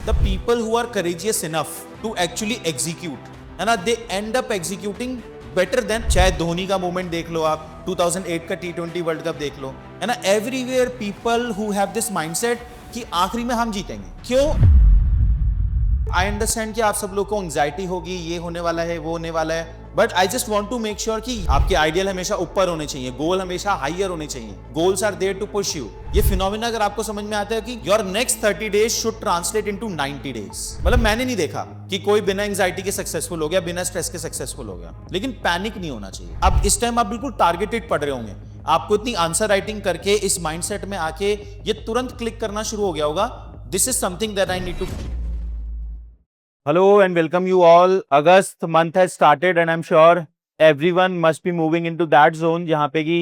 the people who are courageous enough to actually execute, है ना, they end up executing better than, चाहे धोनी का movement देख लो आप, 2008 का T20 वर्ल्ड कप देख लो, है ना, everywhere people who have this mindset कि आखिरी में हम जीतेंगे। क्यों? आई अंडरस्टैंड कि आप सब लोग को एंजाइटी होगी, ये होने वाला है, वो होने वाला है, but I just want to make sure कि आपके आइडियल हमेशा ऊपर होने चाहिए, गोल हमेशा हायर होने चाहिए। Goals are there to push you. ये फिनोमेना अगर आपको समझ में आता है कि your next 30 days should translate into 90 days, मतलब मैंने नहीं देखा कि कोई बिना एंजाइटी के सक्सेसफुल हो गया, बिना स्ट्रेस के सक्सेसफुल हो गया, लेकिन पैनिक नहीं होना चाहिए। अब इस टाइम आप बिल्कुल टारगेटेड पढ़ रहे होंगे, आपको इतनी आंसर राइटिंग करके इस माइंडसेट में आके ये तुरंत क्लिक करना शुरू हो गया होगा, this is something that I need to. Hello and welcome you all. August month has started and I'm sure everyone must be moving into that zone जहाँ पे कि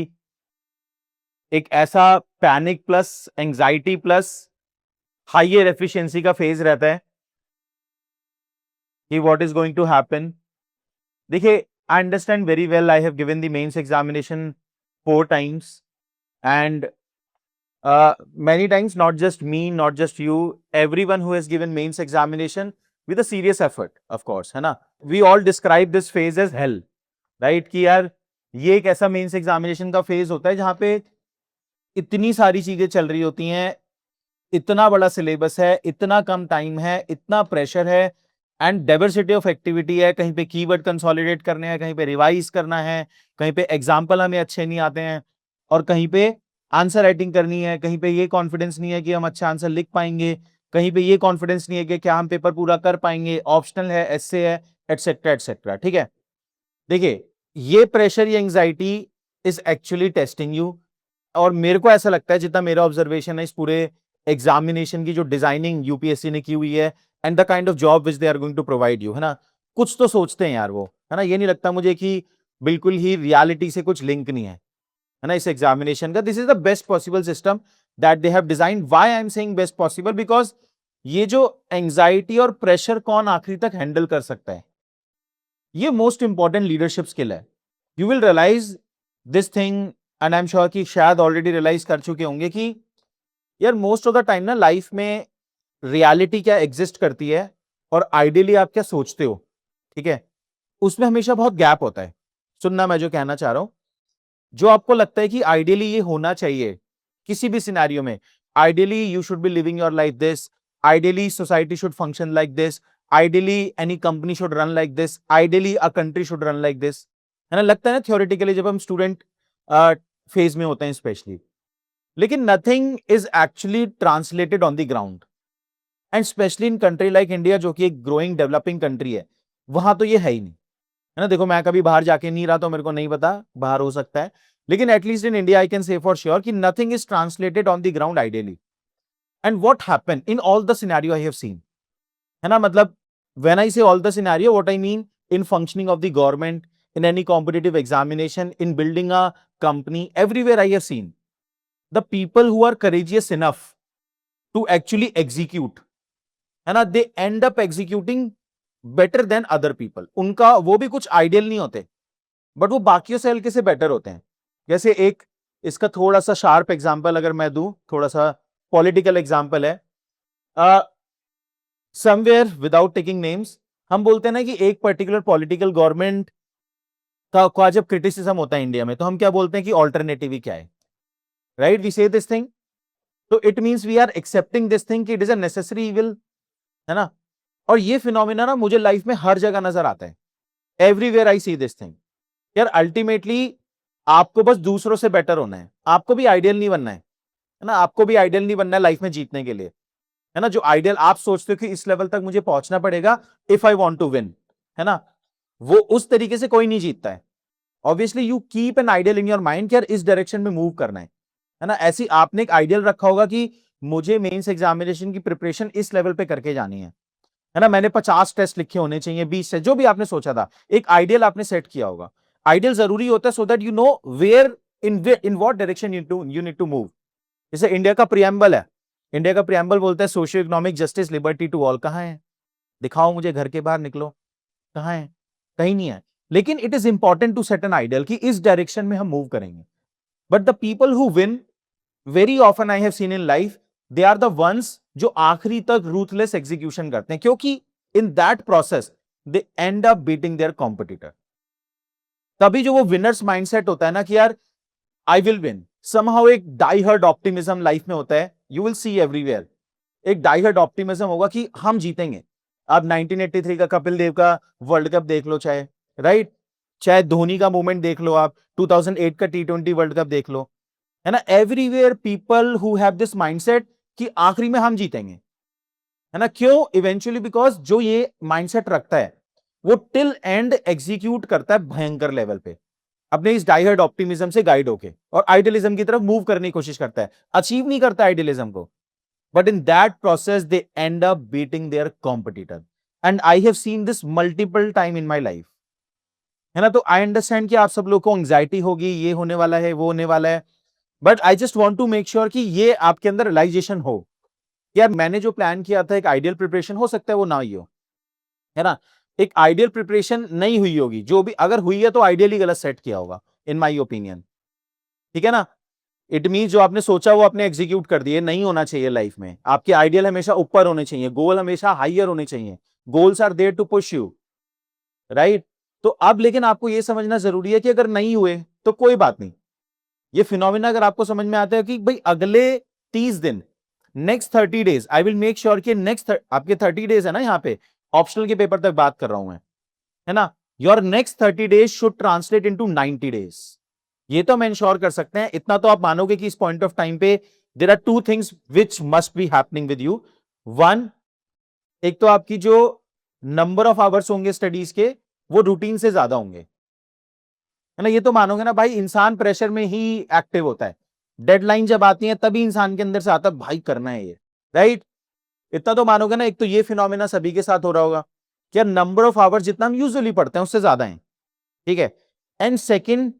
एक ऐसा panic plus anxiety plus higher efficiency का phase रहता है कि what is going to happen. देखिए, I understand very well, I have given the mains examination 4 times and many times, not just me, not just you, everyone who has given mains examination with a serious effort, of course, है ना। We all describe this phase as hell, right? कि यार ये एक ऐसा mains examination का phase होता है जहां पे इतनी सारी चीजें चल रही होती हैं, इतना बड़ा सिलेबस है, इतना कम टाइम है, इतना प्रेशर है एंड डाइवर्सिटी ऑफ एक्टिविटी है। कहीं पे कीवर्ड कंसोलिडेट करने हैं, कहीं पे रिवाइज करना है, कहीं पे एग्जाम्पल हमें अच्छे नहीं आते हैं, और कहीं पे आंसर राइटिंग करनी है, कहीं पे ये कॉन्फिडेंस नहीं है कि हम अच्छा आंसर लिख पाएंगे, कहीं पे ये कॉन्फिडेंस नहीं है कि क्या हम पेपर पूरा कर पाएंगे, ऑप्शनल है, एस्से है, एटसेट्रा एटसेट्रा। ठीक है, देखिए ये प्रेशर, ये anxiety is actually testing you. और मेरे को ऐसा लगता है, जितना मेरा ऑब्जर्वेशन है इस पूरे एग्जामिनेशन की जो डिजाइनिंग यूपीएससी ने की हुई है and the kind of job which they are going to provide you, है ना, कुछ तो सोचते हैं यार वो, है ना। ये नहीं लगता मुझे कि बिल्कुल ही रियलिटी से कुछ लिंक नहीं है ना इस एग्जामिनेशन का। This is the best possible system that they have designed. Why I am saying best possible? Because ये जो एंजाइटी और प्रेशर कौन आखिरी तक हैंडल कर सकता है, ये मोस्ट इंपॉर्टेंट लीडरशिप स्किल है। You will realise this thing and I am sure कि शायद ऑलरेडी रियलाइज कर चुके होंगे कि यार मोस्ट ऑफ द टाइम ना लाइफ में रियलिटी क्या एग्जिस्ट करती है और आइडियली आप क्या सोचते हो, ठीक है, उसमें हमेशा बहुत गैप होता है। सुनना मैं जो कहना चाह रहा हूं, जो आपको लगता है कि आइडियली ये होना चाहिए किसी भी सिनेरियो में, ideally you should be living your life this, ideally society should function like this, ideally any company should run like this, ideally a country should run like this, है ना। लगता है ना थ्योरेटिकली जब हम स्टूडेंट फेज में होते हैं स्पेशली, लेकिन nothing is actually translated on the ground and specially in country like India जो कि एक ग्रोइंग डेवलपिंग कंट्री है, वहां तो ये है ही नहीं, है ना। देखो, मैं कभी बाहर जाके नहीं रहा तो मेरे को नहीं पता, बाहर हो सकता है, लेकिन at least in India I can say for sure कि nothing is translated on the ground ideally. And what happen in all the scenario I have seen, है ना, मतलब when I say all the scenario, what I mean in functioning of the government, in any competitive examination, in building a company, everywhere I have seen the people who are courageous enough to actually execute, है ना, they end up executing better than other people. उनका वो भी कुछ ideal नहीं होते, but वो बाकियों से हल्के से बेटर होते हैं। जैसे एक इसका थोड़ा सा शार्प एग्जांपल अगर मैं दूं, थोड़ा सा पॉलिटिकल एग्जांपल है, समवेयर विदाउट टेकिंग नेम्स, हम बोलते हैं ना कि एक पर्टिकुलर पॉलिटिकल गवर्नमेंट का जब क्रिटिसिज्म होता है इंडिया में, तो हम क्या बोलते हैं कि ऑल्टरनेटिव ही क्या है, right? We say this thing, तो it means we are accepting this thing कि it is a necessary evil, है ना। और ये फिनोमिना ना मुझे लाइफ में हर जगह नजर आता है, everywhere I see this thing. यार अल्टीमेटली आपको बस दूसरों से बेटर होना है, आपको भी आइडियल नहीं बनना है ना, आपको भी आइडियल नहीं बनना है लाइफ में जीतने के लिए, है ना। जो आइडियल आप सोचते हो कि इस लेवल तक मुझे पहुंचना पड़ेगा if I want to win, है ना, वो उस तरीके से कोई नहीं जीतता है। Obviously you keep an ideal in your mind कि यार इस डायरेक्शन में मूव करना है ना। ऐसी आपने एक आइडियल रखा होगा कि मुझे मेंस एग्जामिनेशन की प्रिपरेशन इस लेवल पे करके जानी है ना। मैंने 50 टेस्ट लिखे होने चाहिए, 20 से, जो भी आपने सोचा था, एक आइडियल आपने सेट किया होगा। आइडियल जरूरी होता है so that you know where in what direction you need to move. जैसे इंडिया का प्रियम्बल है, इंडिया का प्रियम्बल बोलता है socio economic justice liberty to all. कहां है? दिखाओ मुझे, घर के बाहर निकलो, कहां है? कहीं नहीं है। लेकिन it is important to set an ideal कि इस डायरेक्शन में हम मूव करेंगे। But the people who win very often I have seen in life, they are the ones जो आखिरी तक रूथलेस एग्जीक्यूशन करते हैं, क्योंकि in that process they end up beating their competitor. तभी जो वो विनर्स माइंडसेट होता है ना कि यार आई विल विन, समहाउ एक डाई हार्ड ऑप्टिमिज्म लाइफ में होता है, यू विल सी एवरीवेयर एक डाई हार्ड ऑप्टिमिज्म होगा कि हम जीतेंगे। आप 1983 का कपिल देव का वर्ल्ड कप देख लो, चाहे राइट, चाहे धोनी का मूवमेंट देख लो, आप 2008 का T20 वर्ल्ड कप देख लो, है ना। Everywhere people who have this mindset कि आखिरी में हम जीतेंगे, है ना। क्यों? इवेंचुअली बिकॉज जो ये माइंडसेट रखता है वो टिल एंड एग्जीक्यूट करता है भयंकर लेवल पे, अपने इस डाइहार्ड ऑप्टिमिज्म से गाइड होके, और आइडियलिज्म की तरफ मूव करने की कोशिश करता है, अचीव नहीं करता आइडियलिज्म को, but in that process they end up beating their competitor. And I have seen this multiple time in my life, है ना। तो आई अंडरस्टैंड कि आप सब लोग को एंग्जाइटी होगी, ये होने वाला है, वो होने वाला है, but I just want to make sure कि ये आपके अंदर रियलाइजेशन हो, यार मैंने जो प्लान किया था एक आइडियल प्रिपरेशन, हो सकता है वो ना ही हो, है ना। एक आइडियल प्रिपरेशन नहीं हुई होगी, जो भी अगर हुई है तो आइडियली गलत सेट किया होगा, इन माई ओपिनियन, ठीक है ना। इट मीन जो आपने सोचा वो आपने एग्जीक्यूट कर दिए, नहीं होना चाहिए लाइफ में। आपके आइडियल हमेशा ऊपर होने चाहिए, गोल हमेशा हाइयर होने चाहिए, goals are there to push you, right. तो अब लेकिन आपको यह समझना जरूरी है कि अगर नहीं हुए तो कोई बात नहीं। ये फिनोमिना अगर आपको समझ में आता है कि भाई अगले 30 दिन, next 30 days, I will make sure कि नेक्स्ट आपके 30 डेज है ना, यहाँ पे ऑप्शनल के पेपर तक बात कर रहा हूं मैं, है ना। Your next 30 days should translate into 90 days. ये तो हम इंश्योर कर सकते हैं, इतना तो आप मानोगे कि इस पॉइंट ऑफ टाइम पे there are two things which must be happening with you. One, एक तो आपकी जो नंबर ऑफ आवर्स होंगे स्टडीज के वो रूटीन से ज्यादा होंगे, है ना। ये तो मानोगे ना भाई, इंसान प्रेशर में ही एक्टिव होता है, डेडलाइन जब आती है तभी इंसान के अंदर से आता है भाई करना है ये, राइट। इतना तो मानोगे ना। एक तो ये फिनोमिना सभी के साथ हो रहा होगा कि नंबर ऑफ आवर्स जितना हम यूजुअली पढ़ते हैं उससे ज्यादा है, ठीक है। एंड सेकंड,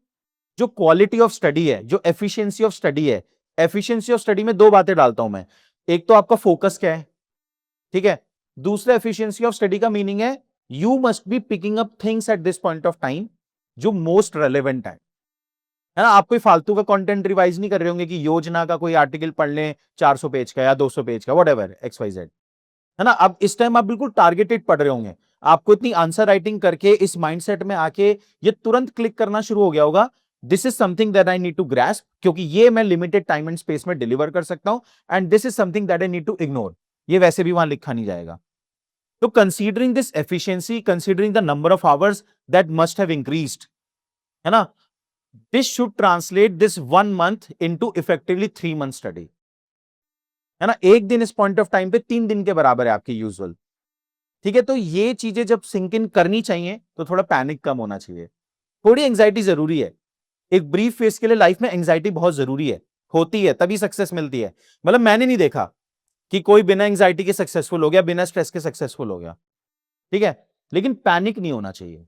जो क्वालिटी ऑफ स्टडी है, जो एफिशिएंसी ऑफ स्टडी है, एफिशिएंसी ऑफ स्टडी में दो बातें डालता हूं मैं। एक तो आपका फोकस क्या है, ठीक है। दूसरा एफिशिएंसी ऑफ स्टडी का मीनिंग है you must be picking up things at this point of time जो मोस्ट रेलेवेंट है ना। आप कोई फालतू का कंटेंट रिवाइज नहीं कर रहे होंगे कि योजना का कोई आर्टिकल पढ़ लें 400 पेज का या 200 पेज का, व्हाटएवर एक्स वाई जेड, है ना। अब इस टाइम आप बिल्कुल टारगेटेड पढ़ रहे होंगे, आपको इतनी आंसर राइटिंग करके इस माइंडसेट में आके ये तुरंत क्लिक करना शुरू हो गया होगा, this is something that I need to grasp, क्योंकि ये मैं लिमिटेड टाइम एंड स्पेस में डिलीवर कर सकता हूं, and this is something that I need to ignore, ये वैसे भी वहां लिखा नहीं जाएगा। तो considering this efficiency, considering the number of hours that must have increased, है ना, this should translate this 1 month into effectively 3 month study, है ना। एक दिन इस पॉइंट ऑफ टाइम पे 3 दिन के बराबर है आपके यूजुअल, ठीक है। तो ये चीजें जब सिंक इन करनी चाहिए तो थोड़ा पैनिक कम होना चाहिए, थोड़ी एंग्जाइटी जरूरी है। एक ब्रीफ फेस के लिए लाइफ में एंग्जाइटी बहुत जरूरी है, होती है तभी सक्सेस मिलती है। मतलब मैंने नहीं देखा कि कोई बिना एंग्जाइटी के सक्सेसफुल हो गया, बिना स्ट्रेस के सक्सेसफुल हो गया, ठीक है। लेकिन पैनिक नहीं होना चाहिए,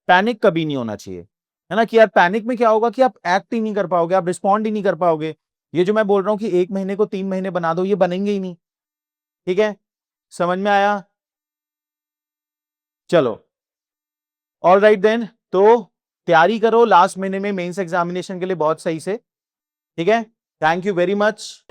पैनिक कभी नहीं होना चाहिए, है ना। कि यार पैनिक में क्या होगा कि आप एक्ट ही नहीं कर पाओगे, आप रिस्पॉन्ड ही नहीं कर पाओगे। ये जो मैं बोल रहा हूं कि 1 महीने को 3 महीने बना दो, ये बनेंगे ही नहीं, ठीक है। समझ में आया? चलो, ऑल राइट देन। तो तैयारी करो लास्ट महीने में मेंस एग्जामिनेशन के लिए बहुत सही से, ठीक है। Thank you very much.